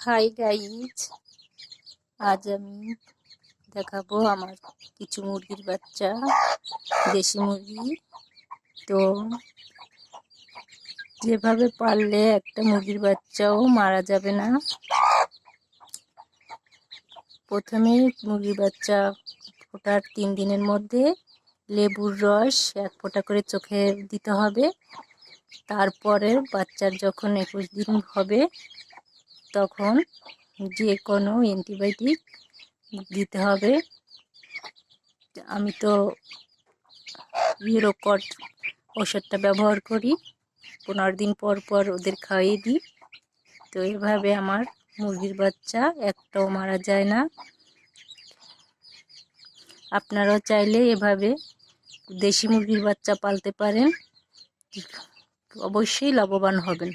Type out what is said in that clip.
Hi guys, আজ আমি দেখাবো আমার কিছু মুরগির বাচ্চা, দেশি মুরগি। তো যেভাবে পারলে একটা মুরগির বাচ্চাও মারা যাবে না। প্রথমে মুরগির বাচ্চা ফোটার 3 দিনের মধ্যে লেবুর রস 1 ফোঁটা করে চোখে দিতে হবে। তারপরে বাচ্চার যখন 21 দিন হবে তখন যে কোনো অ্যান্টিবায়োটিক দিতে হবে। আমি তো ইউরোকট ওষুধটা ব্যবহার করি, 15 দিন পর পর ওদের খাইয়ে দিই। তো এভাবে আমার মুরগির বাচ্চা একটাও মারা যায় না। আপনারাও চাইলে এভাবে দেশি মুরগির বাচ্চা পালতে পারেন, অবশ্যই লাভবান হবেন।